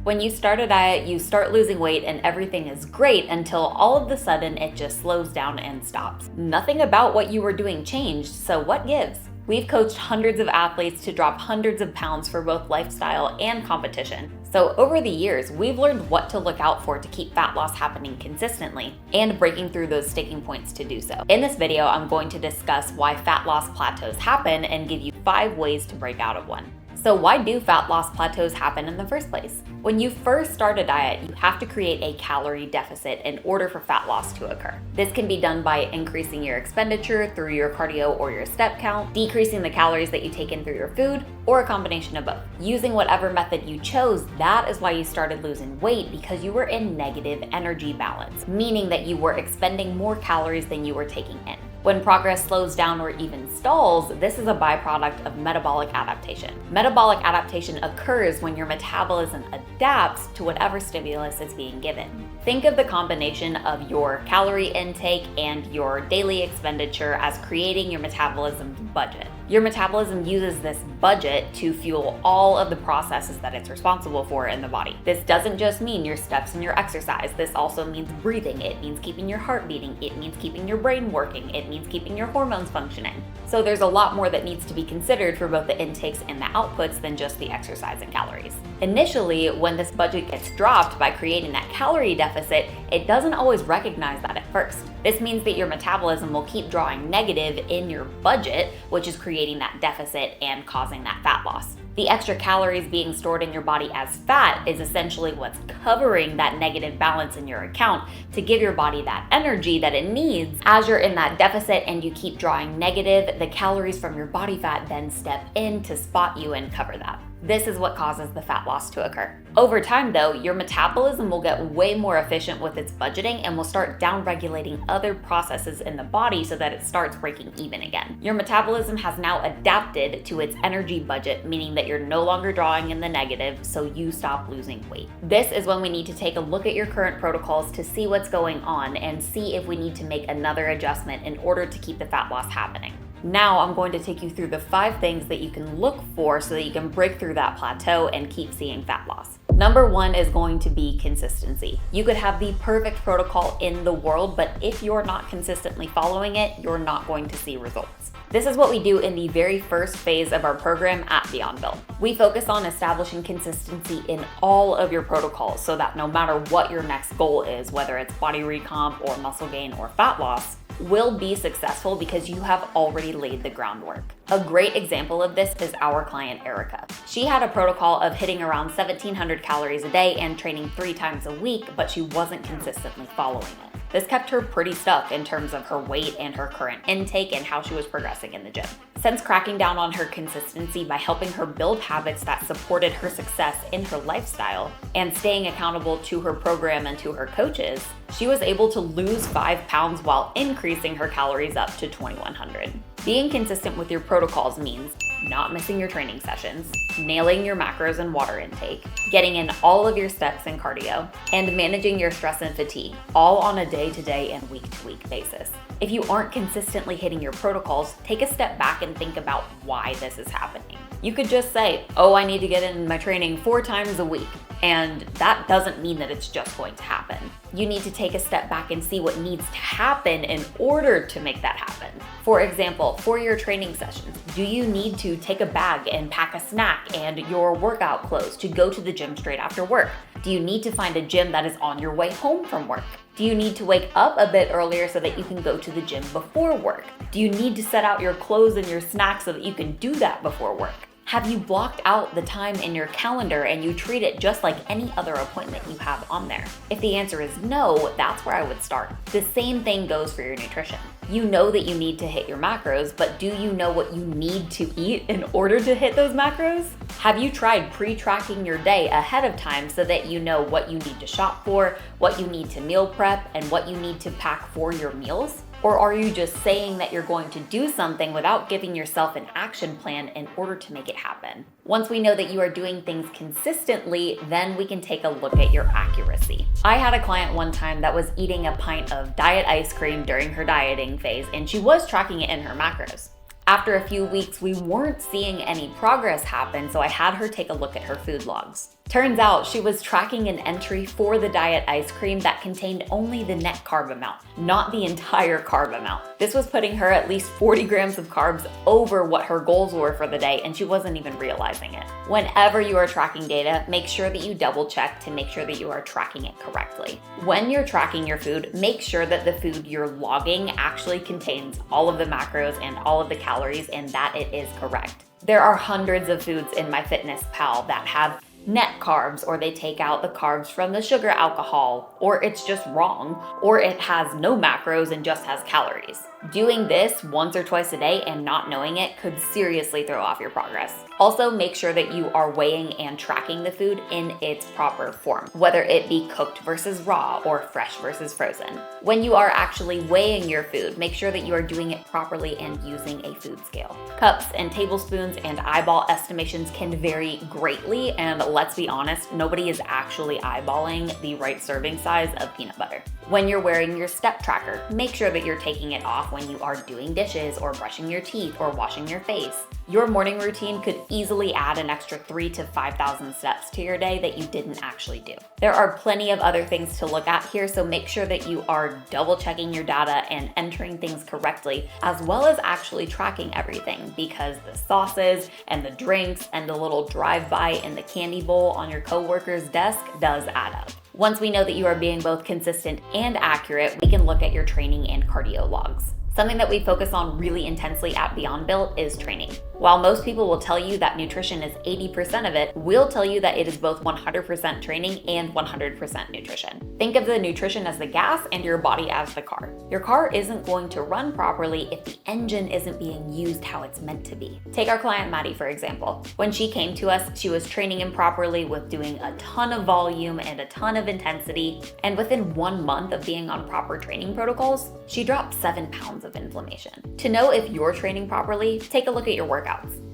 When you start a diet, you start losing weight and everything is great until all of a sudden it just slows down and stops. Nothing about what you were doing changed, so what gives? We've coached hundreds of athletes to drop hundreds of pounds for both lifestyle and competition. So over the years, we've learned what to look out for to keep fat loss happening consistently and breaking through those sticking points to do so. In this video, I'm going to discuss why fat loss plateaus happen and give you 5 ways to break out of one. So why do fat loss plateaus happen in the first place? When you first start a diet, you have to create a calorie deficit in order for fat loss to occur. This can be done by increasing your expenditure through your cardio or your step count, decreasing the calories that you take in through your food, or a combination of both. Using whatever method you chose, that is why you started losing weight, because you were in negative energy balance, meaning that you were expending more calories than you were taking in. When progress slows down or even stalls, this is a byproduct of metabolic adaptation. Metabolic adaptation occurs when your metabolism adapts to whatever stimulus is being given. Think of the combination of your calorie intake and your daily expenditure as creating your metabolism's budget. Your metabolism uses this budget to fuel all of the processes that it's responsible for in the body. This doesn't just mean your steps and your exercise. This also means breathing. It means keeping your heart beating. It means keeping your brain working. It means keeping your hormones functioning. So there's a lot more that needs to be considered for both the intakes and the outputs than just the exercise and calories. Initially, when this budget gets dropped by creating that calorie deficit, it doesn't always recognize that at first. This means that your metabolism will keep drawing negative in your budget, which is creating that deficit and causing that fat loss. The extra calories being stored in your body as fat is essentially what's covering that negative balance in your account to give your body that energy that it needs. As you're in that deficit and you keep drawing negative, the calories from your body fat then step in to spot you and cover that. This is what causes the fat loss to occur. Over time though, your metabolism will get way more efficient with its budgeting and will start down-regulating other processes in the body so that it starts breaking even again. Your metabolism has now adapted to its energy budget, meaning that you're no longer drawing in the negative, so you stop losing weight. This is when we need to take a look at your current protocols to see what's going on and see if we need to make another adjustment in order to keep the fat loss happening. Now I'm going to take you through the 5 things that you can look for so that you can break through that plateau and keep seeing fat loss. Number 1 is going to be consistency. You could have the perfect protocol in the world, but if you're not consistently following it, you're not going to see results. This is what we do in the very first phase of our program at Beyondville. We focus on establishing consistency in all of your protocols so that no matter what your next goal is, whether it's body recomp or muscle gain or fat loss, will be successful because you have already laid the groundwork. A great example of this is our client Erica. She had a protocol of hitting around 1,700 calories a day and training 3 times a week, but she wasn't consistently following it. This kept her pretty stuck in terms of her weight and her current intake and how she was progressing in the gym. Since cracking down on her consistency by helping her build habits that supported her success in her lifestyle and staying accountable to her program and to her coaches, she was able to lose 5 pounds while increasing her calories up to 2,100. Being consistent with your protocols means not missing your training sessions, nailing your macros and water intake, getting in all of your steps and cardio, and managing your stress and fatigue, all on a day-to-day and week-to-week basis. If you aren't consistently hitting your protocols, take a step back and think about why this is happening. You could just say, oh, I need to get in my training 4 times a week. And that doesn't mean that it's just going to happen. You need to take a step back and see what needs to happen in order to make that happen. For example, for your training sessions, do you need to take a bag and pack a snack and your workout clothes to go to the gym straight after work? Do you need to find a gym that is on your way home from work? Do you need to wake up a bit earlier so that you can go to the gym before work? Do you need to set out your clothes and your snacks so that you can do that before work? Have you blocked out the time in your calendar and you treat it just like any other appointment you have on there? If the answer is no, that's where I would start. The same thing goes for your nutrition. You know that you need to hit your macros, but do you know what you need to eat in order to hit those macros? Have you tried pre-tracking your day ahead of time so that you know what you need to shop for, what you need to meal prep, and what you need to pack for your meals? Or are you just saying that you're going to do something without giving yourself an action plan in order to make it happen? Once we know that you are doing things consistently, then we can take a look at your accuracy. I had a client one time that was eating a pint of diet ice cream during her dieting phase, and she was tracking it in her macros. After a few weeks, we weren't seeing any progress happen, so I had her take a look at her food logs. Turns out she was tracking an entry for the diet ice cream that contained only the net carb amount, not the entire carb amount. This was putting her at least 40 grams of carbs over what her goals were for the day, and she wasn't even realizing it. Whenever you are tracking data, make sure that you double check to make sure that you are tracking it correctly. When you're tracking your food, make sure that the food you're logging actually contains all of the macros and all of the calories and that it is correct. There are hundreds of foods in MyFitnessPal that have net carbs, or they take out the carbs from the sugar alcohol, or it's just wrong, or it has no macros and just has calories. Doing this once or twice a day and not knowing it could seriously throw off your progress. Also, make sure that you are weighing and tracking the food in its proper form, whether it be cooked versus raw or fresh versus frozen. When you are actually weighing your food, make sure that you are doing it properly and using a food scale. Cups and tablespoons and eyeball estimations can vary greatly, and let's be honest, nobody is actually eyeballing the right serving size of peanut butter. When you're wearing your step tracker, make sure that you're taking it off when you are doing dishes or brushing your teeth or washing your face. Your morning routine could easily add an extra 3,000 to 5,000 steps to your day that you didn't actually do. There are plenty of other things to look at here, so make sure that you are double checking your data and entering things correctly, as well as actually tracking everything, because the sauces and the drinks and the little drive-by in the candy bowl on your coworker's desk does add up. Once we know that you are being both consistent and accurate, we can look at your training and cardio logs. Something that we focus on really intensely at Beyond Built is training. While most people will tell you that nutrition is 80% of it, we'll tell you that it is both 100% training and 100% nutrition. Think of the nutrition as the gas and your body as the car. Your car isn't going to run properly if the engine isn't being used how it's meant to be. Take our client Maddie, for example. When she came to us, she was training improperly with doing a ton of volume and a ton of intensity, and within 1 month of being on proper training protocols, she dropped 7 pounds of inflammation. To know if you're training properly, take a look at your workouts.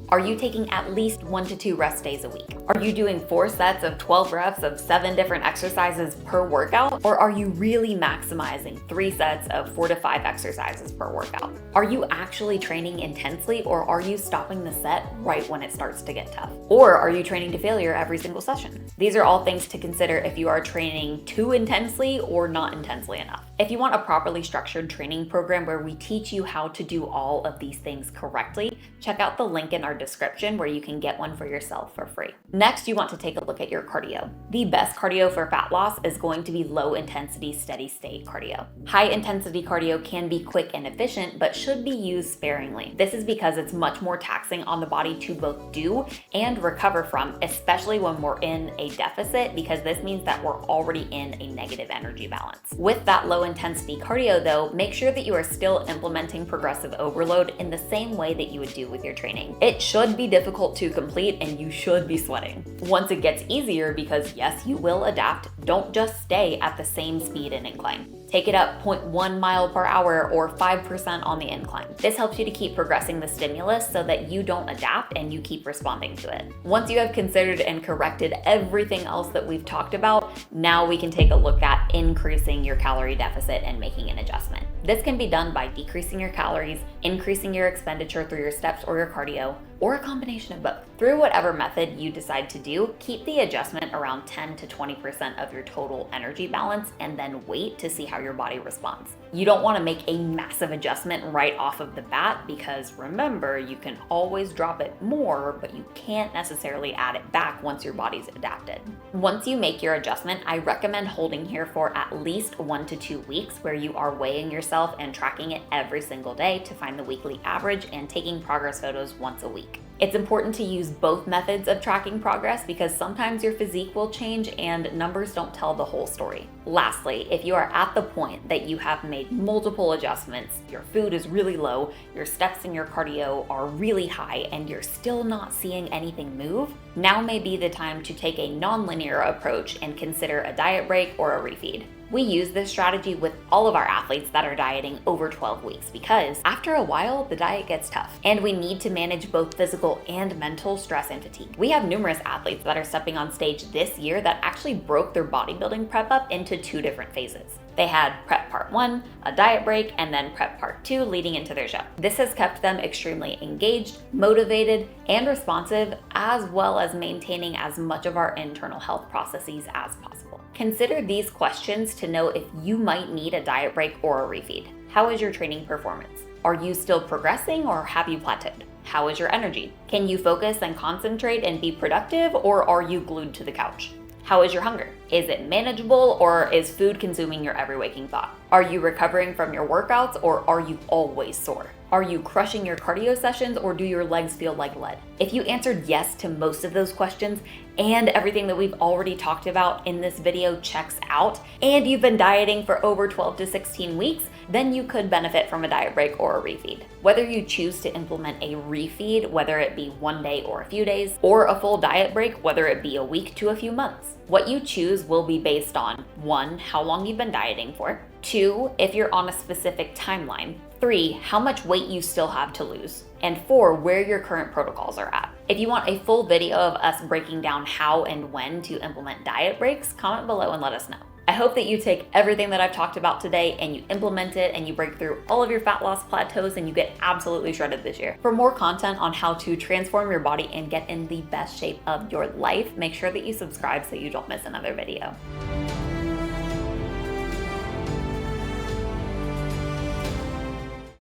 Are you taking at least 1 to 2 rest days a week? Are you doing 4 sets of 12 reps of 7 different exercises per workout? Or are you really maximizing 3 sets of 4 to 5 exercises per workout? Are you actually training intensely, or are you stopping the set right when it starts to get tough? Or are you training to failure every single session? These are all things to consider if you are training too intensely or not intensely enough. If you want a properly structured training program where we teach you how to do all of these things correctly, check out the link in our description where you can get one for yourself for free. Next, you want to take a look at your cardio. The best cardio for fat loss is going to be low intensity, steady state cardio. High intensity cardio can be quick and efficient, but should be used sparingly. This is because it's much more taxing on the body to both do and recover from, especially when we're in a deficit, because this means that we're already in a negative energy balance. With that low intensity cardio though, make sure that you are still implementing progressive overload in the same way that you would do with your training. It should be difficult to complete and you should be sweating. Once it gets easier, because yes, you will adapt, don't just stay at the same speed and incline. Take it up 0.1 mile per hour or 5% on the incline. This helps you to keep progressing the stimulus so that you don't adapt and you keep responding to it. Once you have considered and corrected everything else that we've talked about, now we can take a look at increasing your calorie deficit and making an adjustment. This can be done by decreasing your calories, increasing your expenditure through your steps or your cardio, or a combination of both. Through whatever method you decide to do, keep the adjustment around 10 to 20% of your total energy balance and then wait to see how your body responds. You don't want to make a massive adjustment right off of the bat, because remember, you can always drop it more, but you can't necessarily add it back once your body's adapted. Once you make your adjustment, I recommend holding here for at least 1 to 2 weeks, where you are weighing yourself and tracking it every single day to find the weekly average and taking progress photos once a week. It's important to use both methods of tracking progress, because sometimes your physique will change and numbers don't tell the whole story. Lastly, if you are at the point that you have made multiple adjustments, your food is really low, your steps and your cardio are really high, and you're still not seeing anything move, now may be the time to take a non-linear approach and consider a diet break or a refeed. We use this strategy with all of our athletes that are dieting over 12 weeks because after a while, the diet gets tough and we need to manage both physical and mental stress and fatigue. We have numerous athletes that are stepping on stage this year that actually broke their bodybuilding prep up into 2 different phases. They had prep part 1, a diet break, and then prep part 2 leading into their show. This has kept them extremely engaged, motivated, and responsive, as well as maintaining as much of our internal health processes as possible. Consider these questions to know if you might need a diet break or a refeed. How is your training performance? Are you still progressing or have you plateaued? How is your energy? Can you focus and concentrate and be productive, or are you glued to the couch? How is your hunger? Is it manageable, or is food consuming your every waking thought? Are you recovering from your workouts, or are you always sore? Are you crushing your cardio sessions, or do your legs feel like lead? If you answered yes to most of those questions, and everything that we've already talked about in this video checks out, and you've been dieting for over 12 to 16 weeks, then you could benefit from a diet break or a refeed. Whether you choose to implement a refeed, whether it be 1 day or a few days, or a full diet break, whether it be a week to a few months, what you choose will be based on 1, how long you've been dieting for, 2, if you're on a specific timeline, 3, how much weight you still have to lose, and 4, where your current protocols are at. If you want a full video of us breaking down how and when to implement diet breaks, comment below and let us know. I hope that you take everything that I've talked about today and you implement it and you break through all of your fat loss plateaus and you get absolutely shredded this year. For more content on how to transform your body and get in the best shape of your life, make sure that you subscribe so you don't miss another video.